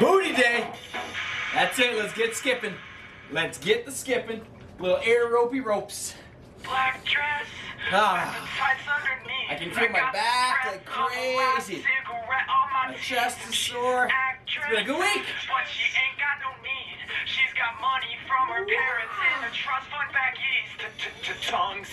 Booty day. That's it. Let's get skipping. Let's get the skipping. Little air ropey ropes. Black dress. I can feel my back like crazy. My chest is sore. It's been a good week. But she ain't got no need. She's got money from her parents in a trust fund back east. Tongues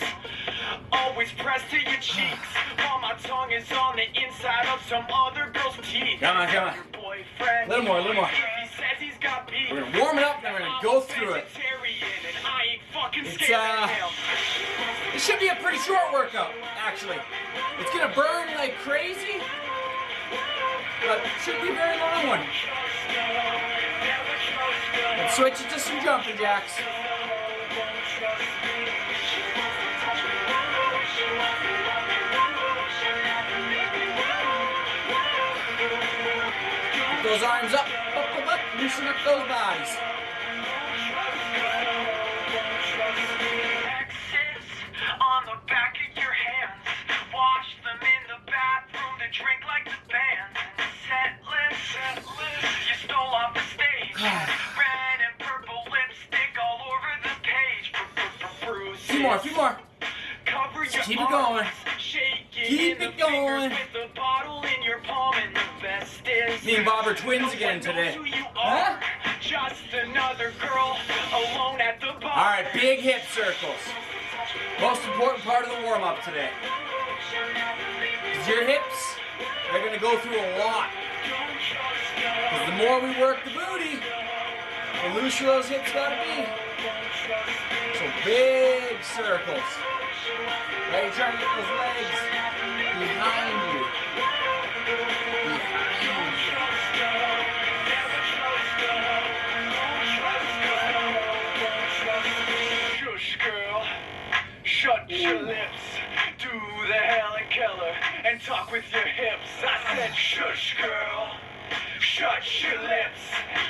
always pressed to your cheeks while my tongue is on the inside of some other girl's teeth. Come on, come on. Boyfriend, Little more, little more. he says he's got beef. We're gonna warm it up and we're gonna go through it. It should be a pretty short workout, actually. It's gonna burn like crazy, but it should be a very long one. Let's switch it to some jumping jacks. Keep those arms up, loosen up those bodies. On the back of your hands, wash them in the bathroom to drink like the band. Set list, you stole off the stage. Red and purple lipstick all over the page. Bruises. Few more. Cover your Keep it going. Keep it going. With the bottle in your palm, and the best is Me and Bob are twins again today. Huh? Just another girl alone at the bar. All right, big hip circles. Most important part of the warm-up today. Because your hips, they're going to go through a lot. Because the more we work the booty, the looser those hips got to be. So big circles. Right, you're trying to get those legs behind you. Shush, girl. Shut your lips. Do the Helen Keller and talk with your hips. I said, shush, girl. Shut your lips.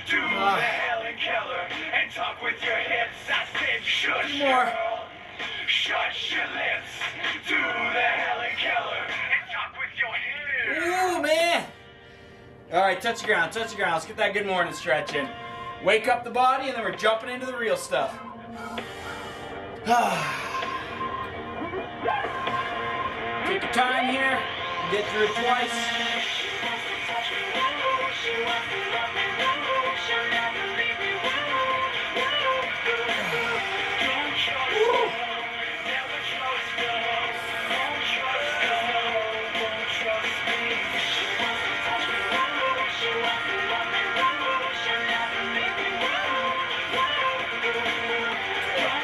Do the Helen Keller and talk with your hips. I said, shush, girl. Shut your lips. Do the Helen Keller and talk with your hips. Ooh, man. All right, touch the ground, touch the ground. Let's get that good morning stretch in. Wake up the body, and then we're jumping into the real stuff. Take your time here. Get through it twice.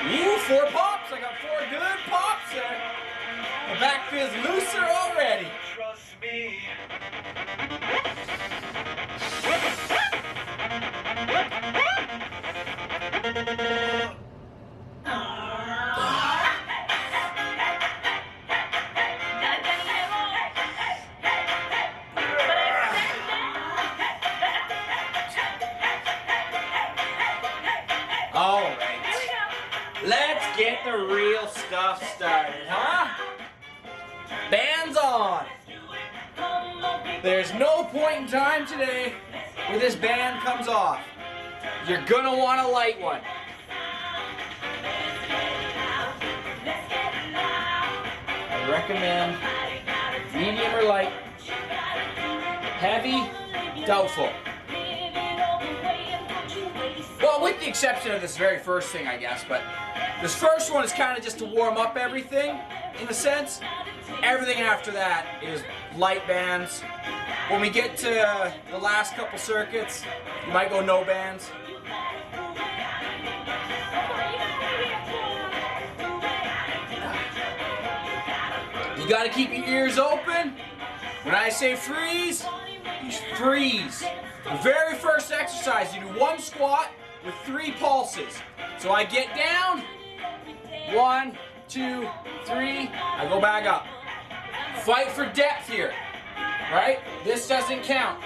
Ooh, 4 pops. I got 4 good pops there. My back feels looser already. Trust me. All right. Let's get the real stuff started, huh? Bands on. There's no point in time today where this band comes off. You're gonna want a light one. I recommend medium or light. Heavy, doubtful. Well, with the exception of this very first thing, I guess, but this first one is kind of just to warm up everything, in a sense. Everything after that is light bands. When we get to the last couple circuits, you might go no bands. You gotta keep your ears open. When I say freeze, you freeze. The very first exercise, you do 1 squat with 3 pulses. So I get down, 1, 2, 3, I go back up. Fight for depth here, right? This doesn't count.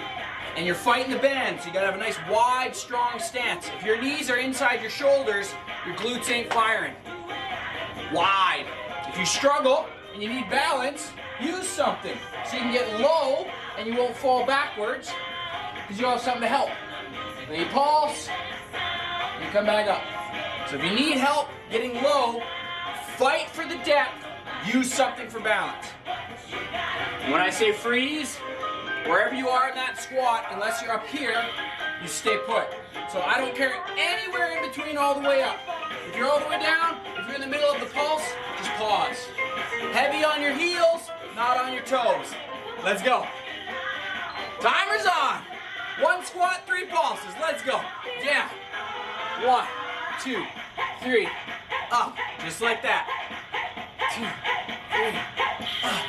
And you're fighting the bend, so you gotta have a nice wide, strong stance. If your knees are inside your shoulders, your glutes ain't firing. Wide. If you struggle and you need balance, use something so you can get low and you won't fall backwards because you have something to help. Then you pulse, and you come back up. So if you need help getting low, fight for the depth, use something for balance. And when I say freeze, wherever you are in that squat, unless you're up here, you stay put. So I don't care anywhere in between all the way up. If you're all the way down, if you're in the middle of the pulse, just pause. Heavy on your heels, not on your toes. Let's go. Timer's on. 1 squat, 3 pulses. Let's go. Down. 1, 2, 3. Up. Just like that. 2, 3. Up.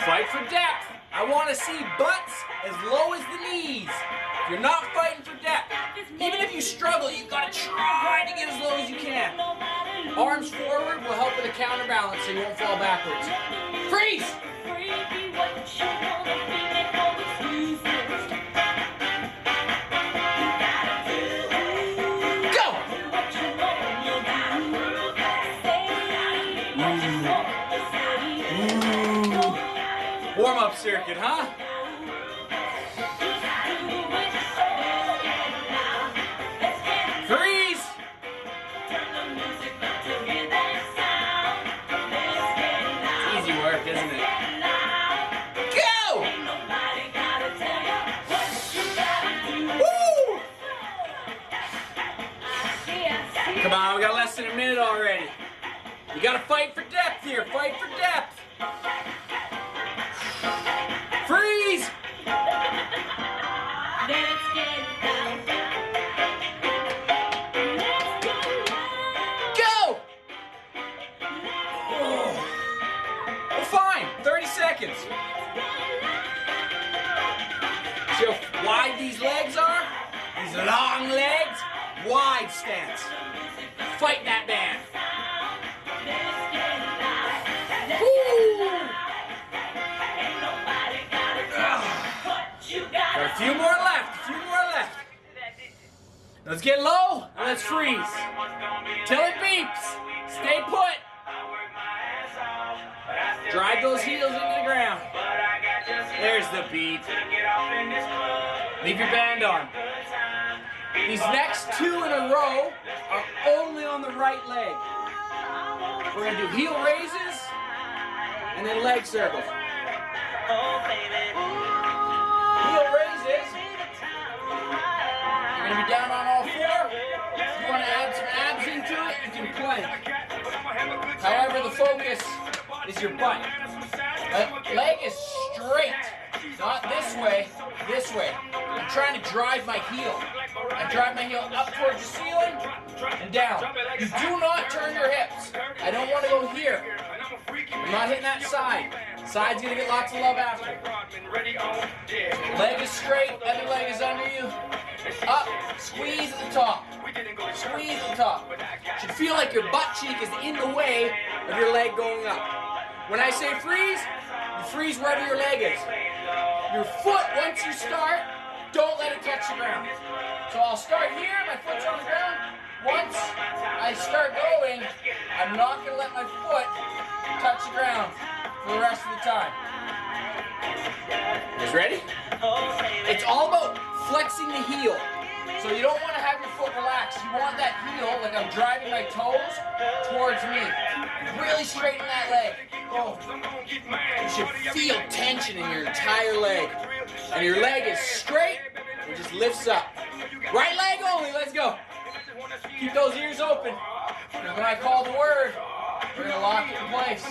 Fight for depth. I want to see butts as low as the knees. If you're not fighting for depth, even if you struggle, you've got to try to get as low as you can. Arms forward will help with a counterbalance so you won't fall backwards. Freeze! Go! Ooh. Warm-up circuit, huh? Freeze! It's easy work, isn't it? Go! Woo! Come on, we got less than a minute already. You gotta fight for depth here, fight for depth. Freeze! Go! Oh. We're fine, 30 seconds. See how wide these legs are? These long legs, wide stance. Fight that man. Got a few more left, Let's get low and let's freeze. Till it beeps. Stay put. Drive those heels into the ground. There's the beat. Leave your band on. These next 2 in a row are only on the right leg. We're going to do heel raises and then leg circles. Heel raises. You're going to be down on all 4. If you want to add some abs into it, you can plank. However, the focus is your butt. Leg is straight. Not this way, this way. I'm trying to drive my heel. I drive my heel up towards the ceiling and down. You do not turn your hips. I don't want to go here. I'm not hitting that side. Side's gonna get lots of love after. Leg is straight, other leg is under you. Up, squeeze at the top. Squeeze at the top. Should feel like your butt cheek is in the way of your leg going up. When I say freeze, you freeze wherever your leg is. Your foot, once you start, don't let it touch the ground. So I'll start here, my foot's on the ground. Once I start going, I'm not going to let my foot touch the ground for the rest of the time. You guys ready? It's all about flexing the heel. So you don't want to have your foot relaxed. You want that heel, like I'm driving my toes, towards me. Really straighten that leg. Oh. You should feel tension in your entire leg. And your leg is straight, it just lifts up. Right leg only, let's go. Keep those ears open. Because when I call the word, we're going to lock it in place.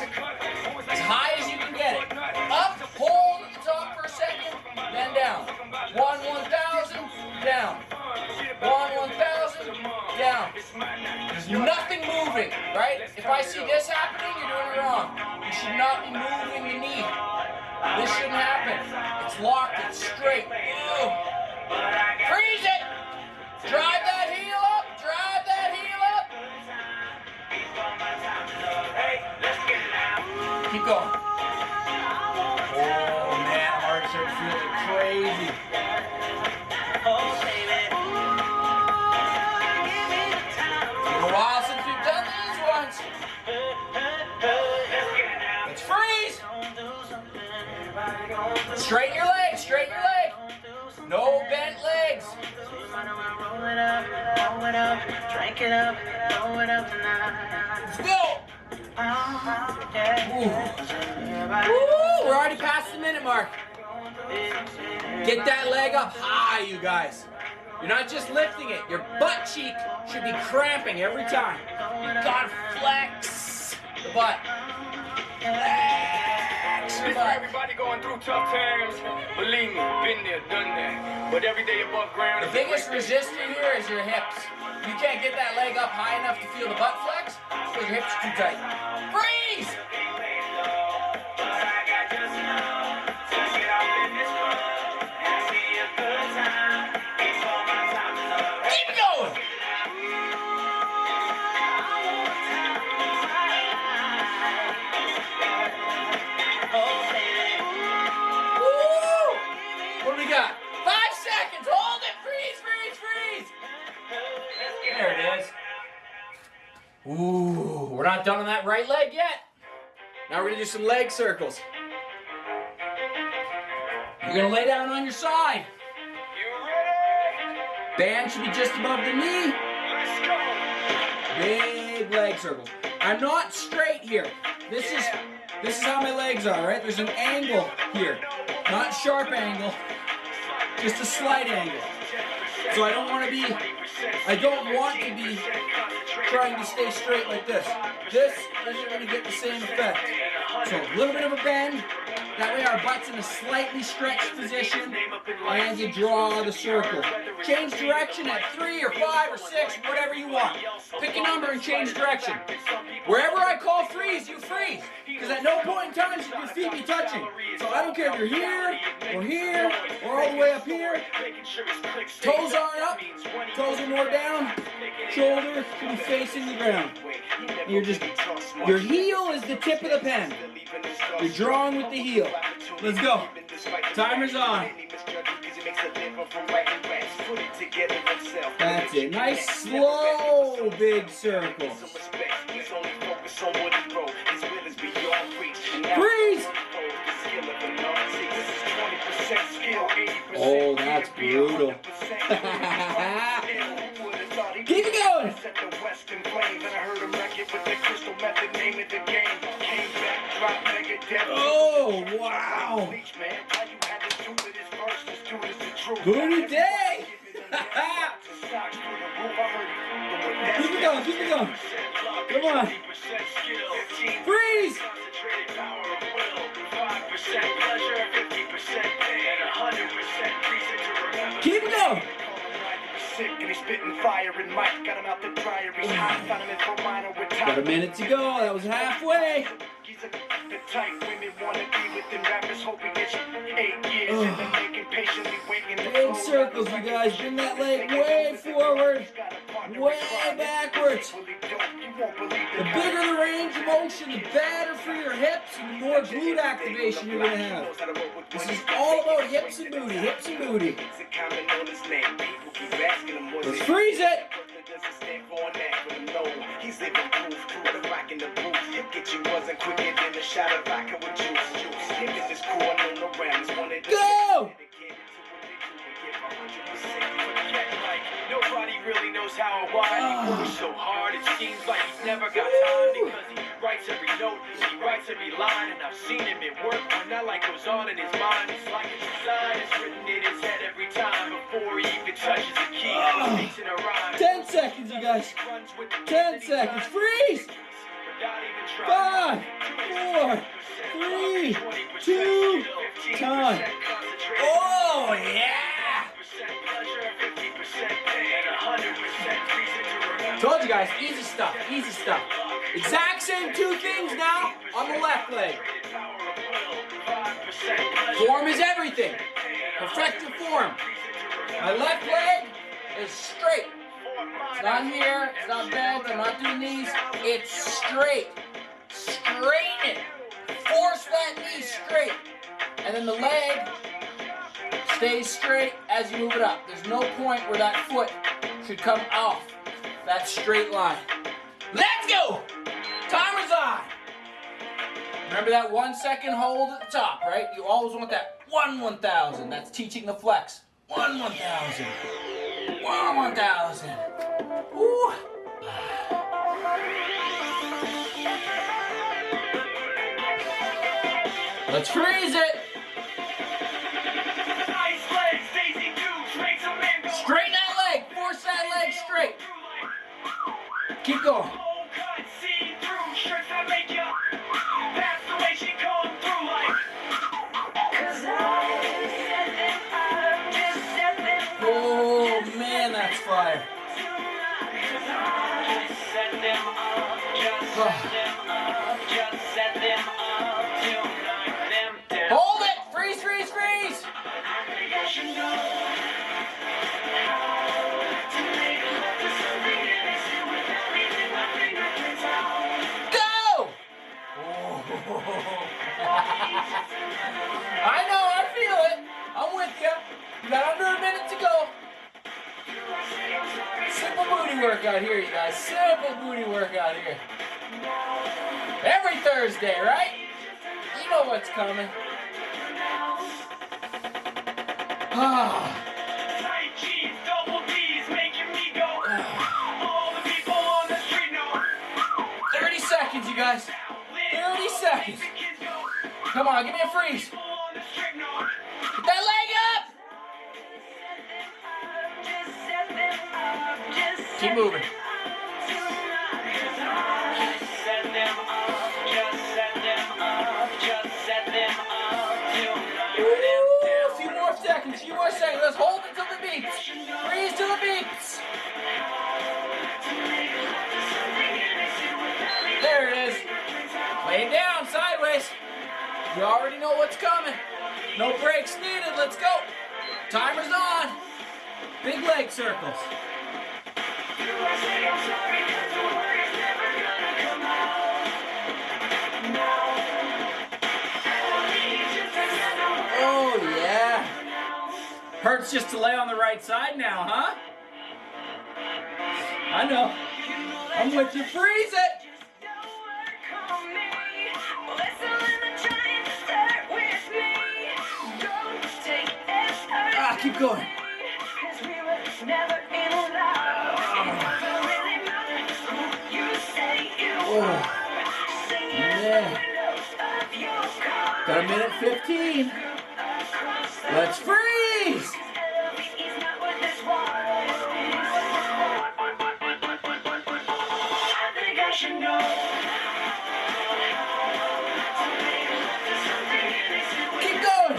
As high as you can get it. Up, hold at the top for a second, then down. 1, 1,000, down. 1, 1,000, down. There's nothing moving, right? If I see this happening, you're doing it wrong. You should not be moving the knee. This shouldn't happen. It's locked, it's straight. Whoa. Freeze it! Drive that heel up, drive that heel up. Keep going. Oh man, hearts are feeling crazy. It's been a while since we've done these ones. Let's freeze. Straighten your leg, straighten your leg. No bent Ooh. Ooh, we're already past the minute mark. Get that leg up high, you guys. You're not just lifting it. Your butt cheek should be cramping every time. You gotta flex the butt. Flex your butt. Everybody going through tough times. Believe me, been there, done that. But every day above ground. The biggest resistor here is your hips. You can't get that leg up high enough to feel the butt flex because your hips are too tight. Freeze! Keep it going! Woo! What do we got? 5 seconds! Hold it! Freeze, freeze, freeze! There it is. Ooh, we're not done on that right leg yet. Now we're gonna do some leg circles. You're gonna lay down on your side. You ready? Band should be just above the knee. Let's go. Big leg circles. I'm not straight here. This is how my legs are, right? There's an angle here. Not sharp angle, just a slight angle. So I don't want to be trying to stay straight like this. This isn't going to get the same effect. So a little bit of a bend. That way our butt's in a slightly stretched position, and you draw the circle. Change direction at 3 or 5 or 6, whatever you want. Pick a number and change direction. Wherever I call freeze, you freeze. Because at no point in time should your feet be touching. So I don't care if you're here, or all the way up here. Toes aren't up, toes are more down. Shoulder should be facing the ground. Your heel is the tip of the pen. You're drawing with the heel. Let's go. Timer's on. That's it. Nice, slow, big circle. Freeze! Oh, that's brutal. Keep it going. Oh, wow. Booty day. Keep it going, keep it going. Come on. Freeze. Keep it going. Got a minute to go. That was halfway. Big circles, you guys. Bring that leg way forward, way backwards. The bigger the range of motion, the better for your hips and the more glute activation you're going to have. This is all about hips and booty, hips and booty. Let's freeze it. Go! Nobody really knows how or why he works so hard. It seems like he's never got time because he writes every note, he writes every line, and I've seen him at work when that light goes on in his mind. It's like a design is written in his head every time before he even touches the key. 10 seconds, you guys. 10 seconds. Freeze! 5, 4, 3, 2, time. Oh, yeah! Told you guys, easy stuff, easy stuff. Exact same 2 things now on the left leg. Form is everything. Perfect your form. My left leg is straight. It's not here, it's not bent, I'm not doing these. It's straight. Straighten it. Force that knee straight. And then the leg stays straight as you move it up. There's no point where that foot should come off that straight line. Let's go! Timer's on! Remember that 1 second hold at the top, right? You always want that 1/1000. That's teaching the flex. 1/1000. 1/1000. Woo! Let's freeze it. Ice legs, Daisy Dukes, makes a man go. Straighten that leg. Force that leg straight. Keep going. Old cut, see through, shirts that make you. That's the way she come through like. Oh man, that's fire. Set them up, just set them up, just set them up to knock them down. Hold it. Freeze, freeze, freeze. I think I should know how to make love to something innocent without leaving my fingerprints out. Go. I know, I feel it. I'm with you. You got under a minute to go. Simple booty workout here, you guys. Simple booty workout here. Every Thursday, right? You know what's coming. Tight jeans, double D's, making me go. All the people on the street know. 30 seconds, you guys. 30 seconds. Come on, give me a freeze. People on the street know. Get that leg up. Keep moving. Set them up, just set them up, just set them up to knock them down. A few more seconds, Let's hold it till the beeps. Freeze till the beeps. There it is. Lay it down sideways. You already know what's coming. No breaks needed. Let's go. Timer's on. Big leg circles. Oh yeah. Hurts just to lay on the right side now, huh? I know. I'm with you. Freeze it. Ah, keep going. Oh, yeah. Got a minute 15. Let's freeze. Keep going.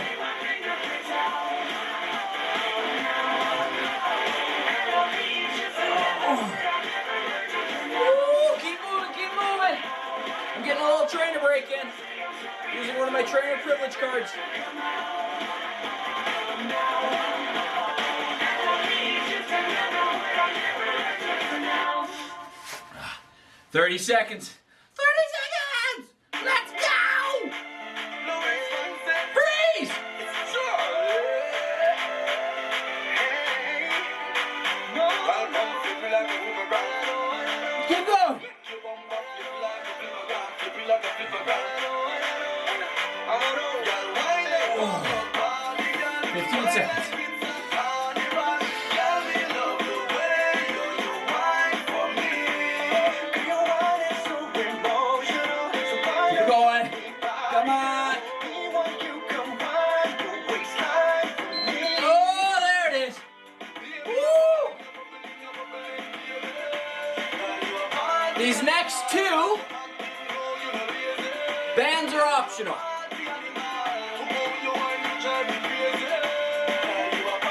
Ooh, keep moving, keep moving. I'm getting a little trainer break in. Using one of my trainer privilege cards. 30 seconds. 30 seconds! Let's go! Freeze! Keep going! 15 seconds. Keep going. Come on. Oh, there it is. Woo! These next two bands are optional.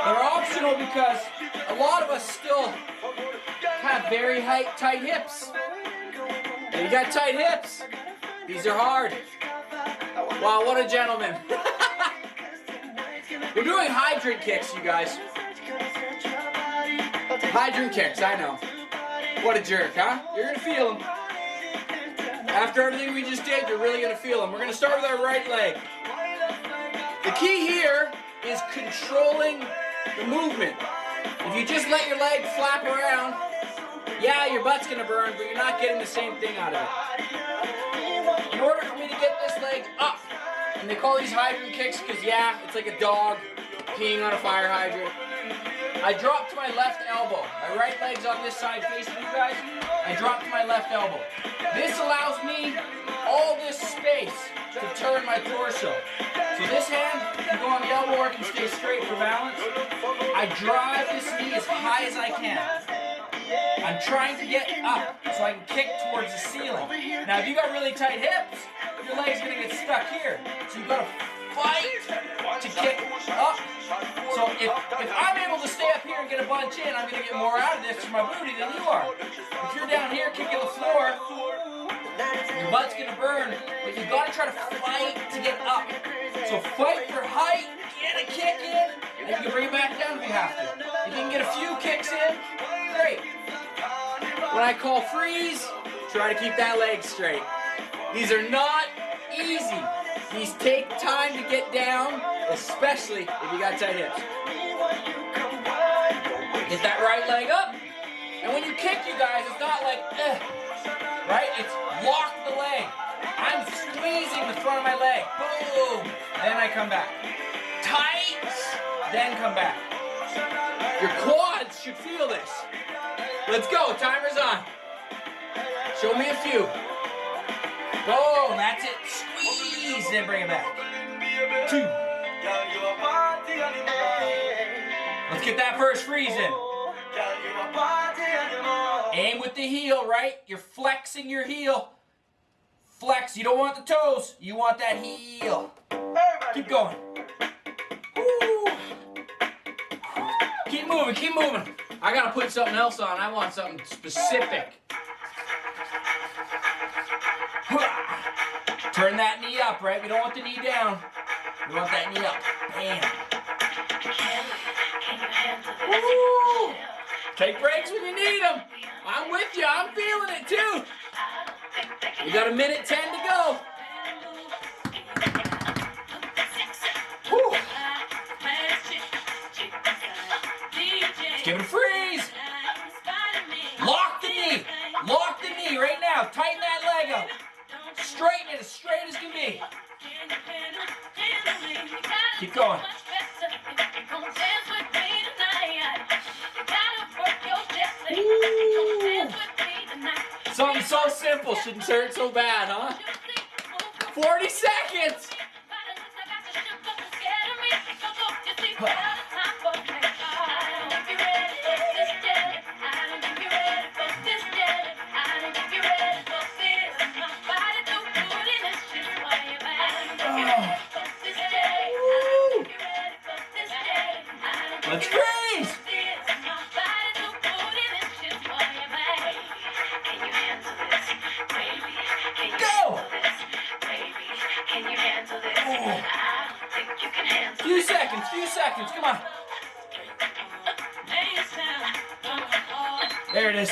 They're optional because a lot of us still have very tight hips. And you got tight hips. These are hard. Wow, what a gentleman. We're doing hydrant kicks, you guys. Hydrant kicks, I know. What a jerk, huh? You're gonna feel them. After everything we just did, you're really gonna feel them. We're gonna start with our right leg. The key here is controlling the movement. If you just let your leg flap around, yeah, your butt's gonna burn, but you're not getting the same thing out of it. In order for me to get this leg up, and they call these hydrant kicks because, yeah, it's like a dog peeing on a fire hydrant. I drop to my left elbow. My right leg's on this side facing you guys. I drop to my left elbow. This allows me all this space to turn my torso. So this hand can go on the elbow or can stay straight for balance. I drive this knee as high as I can. I'm trying to get up so I can kick towards the ceiling. Now if you got really tight hips, your leg's gonna get stuck here. So you've got to fight to kick up. So if I'm able to stay up here and get a bunch in, I'm gonna get more out of this for my booty than you are. If you're down here kicking the floor, your butt's gonna burn, but you've got to try to fight to get up. So fight for height, get a kick in, and you can bring it back down if you have to. If you can get a few kicks in, great. When I call freeze, try to keep that leg straight. These are not easy. These take time to get down, especially if you got tight hips. Get that right leg up, and when you kick, you guys, it's not like, right? It's lock the leg. I'm squeezing the front of my leg. Boom. Then I come back. Tight. Then come back. Your quads should feel this. Let's go. Timer's on. Show me a few. Boom. That's it. Squeeze. Then bring it back. 2. Let's get that first freeze in. Aim with the heel, right? You're flexing your heel. Flex. You don't want the toes. You want that heel. Keep going. Woo. Keep moving. Keep moving. I gotta put something else on. I want something specific. Turn that knee up, right? We don't want the knee down. We want that knee up. Bam. Woo. Take breaks when you need them. I'm with you. I'm feeling it too. We got 1:10 to go. Woo. Let's give it a freeze. Lock the knee. Lock the knee right now. Tighten that leg up. Straighten it as straight as can be. Keep going. Ooh. Something so simple shouldn't hurt so bad, huh? 40 seconds! Let's freeze! Go! Few seconds, come on. There it is.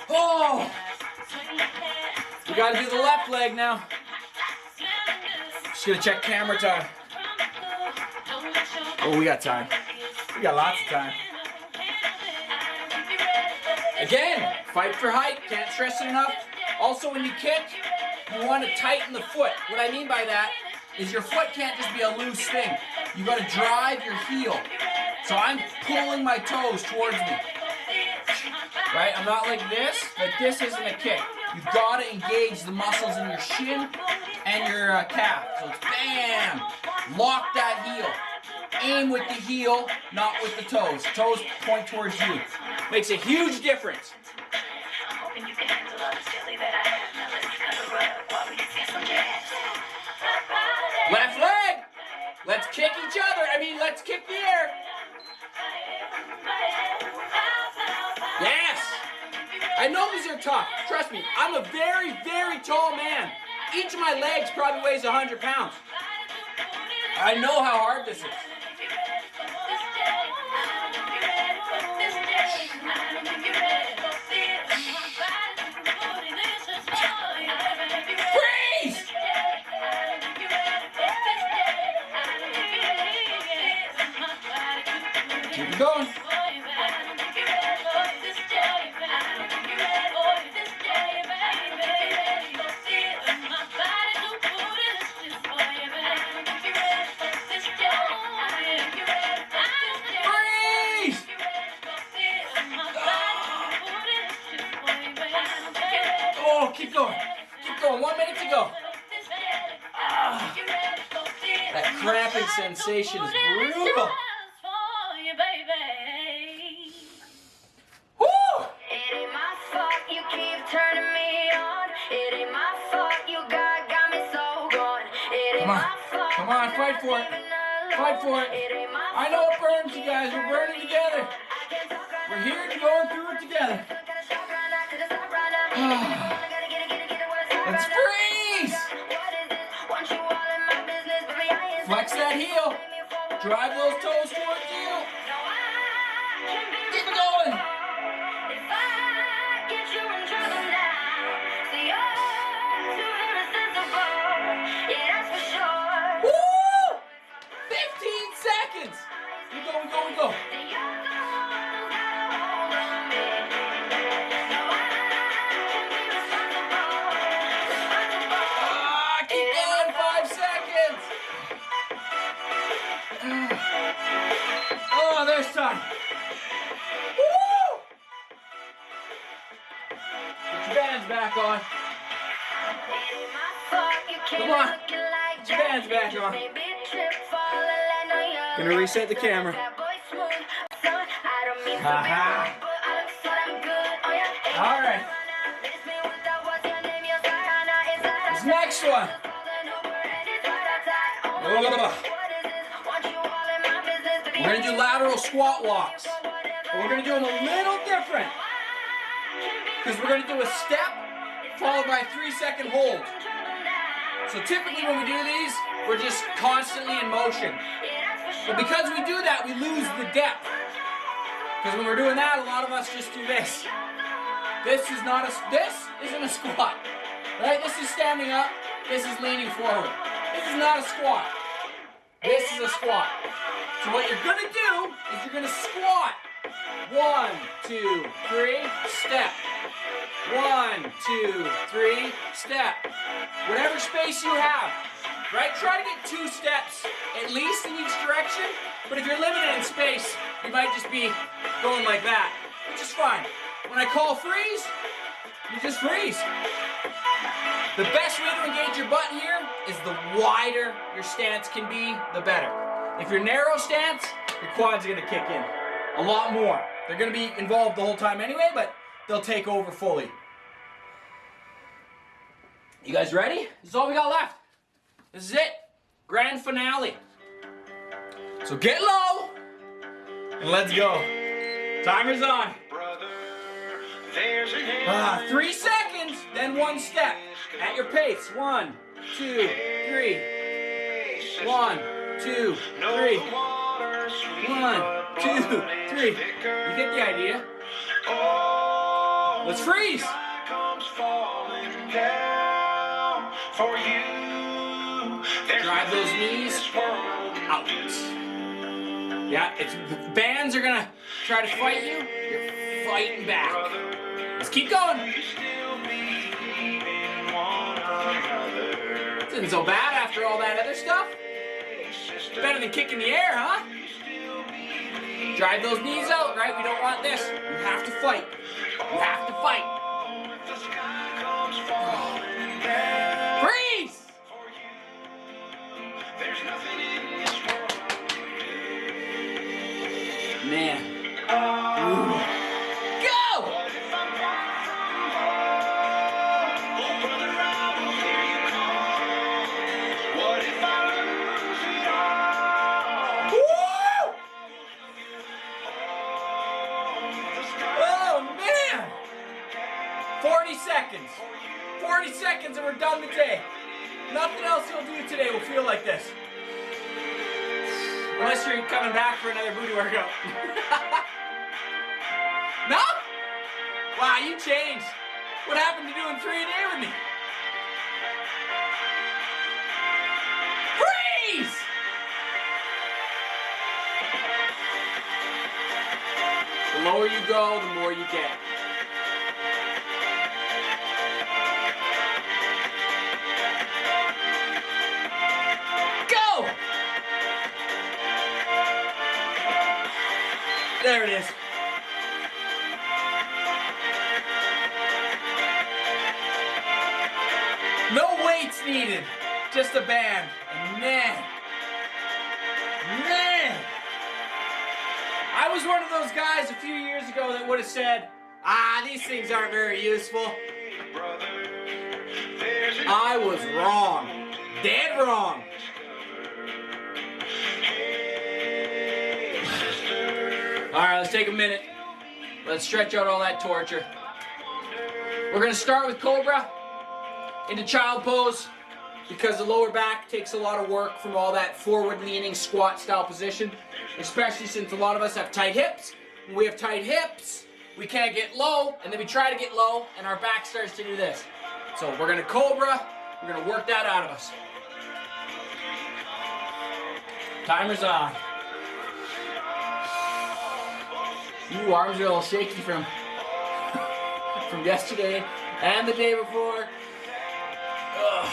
Oh! We gotta do the left leg now. Just gonna check camera time. Oh, we got time. We got lots of time. Again, fight for height. Can't stress it enough. Also, when you kick, you want to tighten the foot. What I mean by that is your foot can't just be a loose thing. You got to drive your heel. So I'm pulling my toes towards me. Right? I'm not like this. Like this isn't a kick. You've got to engage the muscles in your shin and your calf. So it's bam. Lock that heel. Aim with the heel, not with the toes. Toes point towards you. Makes a huge difference. Left leg. Let's kick each other. Let's kick the air. Yes. I know these are tough. Trust me, I'm a very, very tall man. Each of my legs probably weighs 100 pounds. I know how hard this is. Freeze! Keep it going. Keep going. Keep going. 1 minute to go. sensation is brutal. Woo! It ain't my fault you keep turning me on. It ain't my fault you got me so gone. It ain't my fault. Come on, fight for it. Fight for it. I know it burns, you guys. We're burning together. We're here and going through it together. Let's freeze! Flex that heel. Drive those toes towards you. Keep it going. Woo! 15 seconds. We go. Keep going, 5 seconds. Oh, there's time. Woo! Get your bands back on. Come on. Get your bands back on. Gonna reset the camera. Haha. All right. This next one. We're gonna do lateral squat walks. But we're gonna do them a little different. Because we're gonna do a step followed by a 3-second hold. So typically when we do these, we're just constantly in motion. But because we do that, we lose the depth. Because when we're doing that, a lot of us just do this. This isn't a squat. Right? This is standing up. This is leaning forward. This is not a squat. This is a squat. So what you're gonna do is you're gonna squat. 1, 2, 3, step. 1, 2, 3, step. Whatever space you have, right? Try to get 2 steps at least in each direction. But if you're limited in space, you might just be going like that, which is fine. When I call freeze, you just freeze. The best way to engage your butt here is the wider your stance can be, the better. If you're narrow stance, your quads are gonna kick in a lot more. They're gonna be involved the whole time anyway, but they'll take over fully. You guys ready? This is all we got left. This is it. Grand finale. So get low and let's go. Timer's on. 3 seconds, then 1 step. At your pace. 1, 2, 3. 1, 2, 3. 1, 2, 3. You get the idea. Let's freeze. Drive those knees out. Yeah, the bands are gonna try to fight you. You're fighting back. Let's keep going. Isn't so bad after all that other stuff. Better than kicking the air, huh? Drive those knees out, right? We don't want this. You have to fight. You have to fight. Freeze! Man. Ooh. Go! Woo! Oh, man! 40 seconds. 40 seconds and we're done the day. Nothing else you'll do today will feel like this. Unless you're coming back for another booty workout. No? Wow, you changed. What happened to doing 3 a day with me? Freeze! The lower you go, the more you get. Go! There it is. No weights needed, just a band. And man, Man! I was one of those guys a few years ago that would have said, these things aren't very useful. I was wrong. Dead wrong. Alright, let's take a minute. Let's stretch out all that torture. We're going to start with Cobra into child pose because the lower back takes a lot of work from all that forward-leaning squat style position, especially since a lot of us have tight hips. When we have tight hips, we can't get low, and then we try to get low, and our back starts to do this. So we're going to Cobra. We're going to work that out of us. Timer's on. Ooh, arms are a little shaky from yesterday and the day before. Ugh.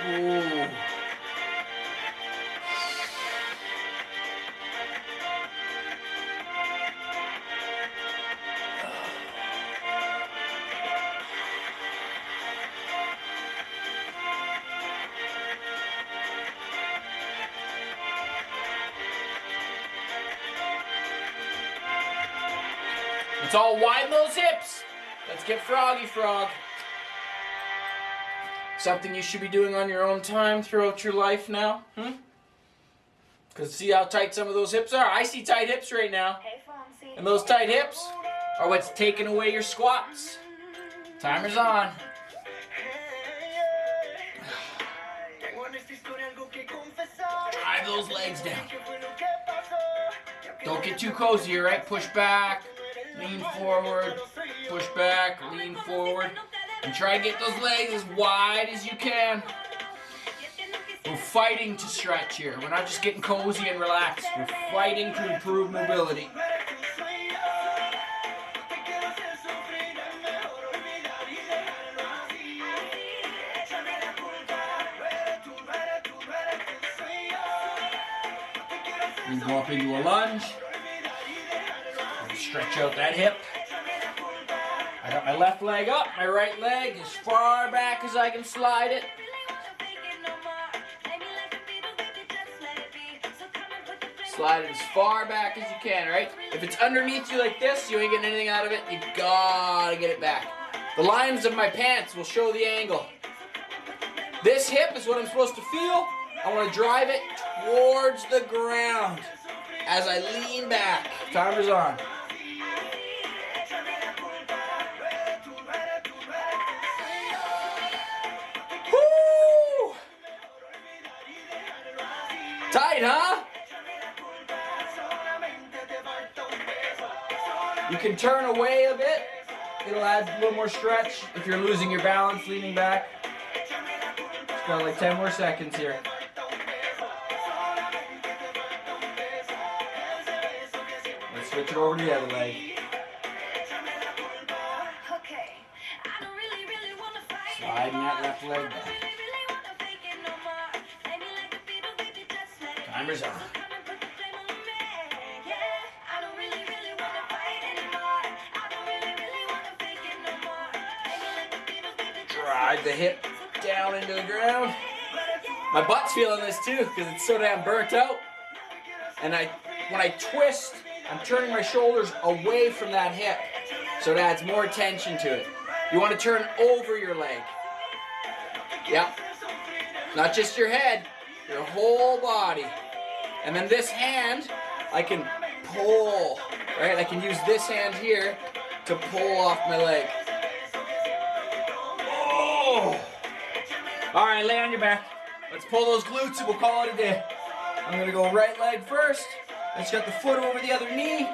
Ooh. Let's all widen those hips. Let's get froggy frog. Something you should be doing on your own time throughout your life now, Because see how tight some of those hips are? I see tight hips right now. And those tight hips are what's taking away your squats. Timer's on. Drive those legs down. Don't get too cozy, right? Push back, lean forward, push back, lean forward. And try to get those legs as wide as you can. We're fighting to stretch here. We're not just getting cozy and relaxed. We're fighting to improve mobility. We go up into a lunge. Stretch out that hip. I got my left leg up, my right leg as far back as I can slide it. Slide it as far back as you can, right? If it's underneath you like this, you ain't getting anything out of it. You gotta get it back. The lines of my pants will show the angle. This hip is what I'm supposed to feel. I want to drive it towards the ground as I lean back. Timer's on. Tight, huh? You can turn away a bit. It'll add a little more stretch if you're losing your balance, leaning back. Just got like 10 more seconds here. Let's switch it over to the other leg. Sliding that left leg back. Timer's on. Drive the hip down into the ground. My butt's feeling this too because it's so damn burnt out. And when I twist, I'm turning my shoulders away from that hip, so it adds more tension to it. You want to turn over your leg. Yep. Not just your head, your whole body. And then this hand, I can pull, right? I can use this hand here to pull off my leg. Oh! All right, lay on your back. Let's pull those glutes and we'll call it a day. I'm gonna go right leg first. I just got the foot over the other knee.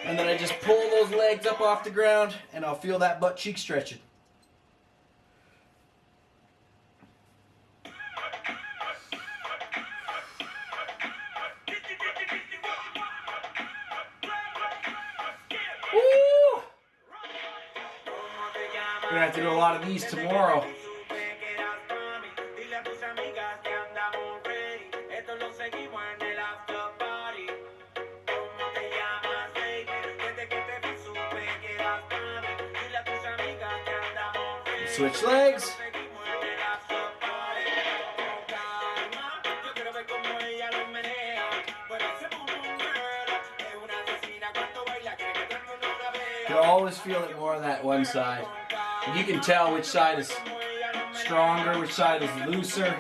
And then I just pull those legs up off the ground and I'll feel that butt cheek stretching. Woo! We're gonna have to do a lot of these tomorrow. Switch legs. You can always feel it more on that one side. And you can tell which side is stronger, which side is looser.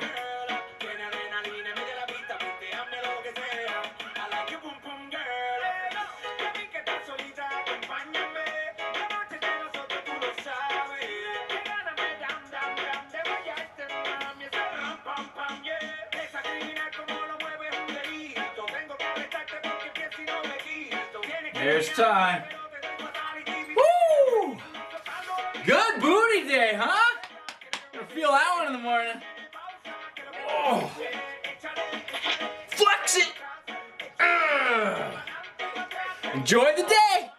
There's time. Woo! Good booty day, huh? Gonna feel that one in the morning. Oh. Flex it. Enjoy the day.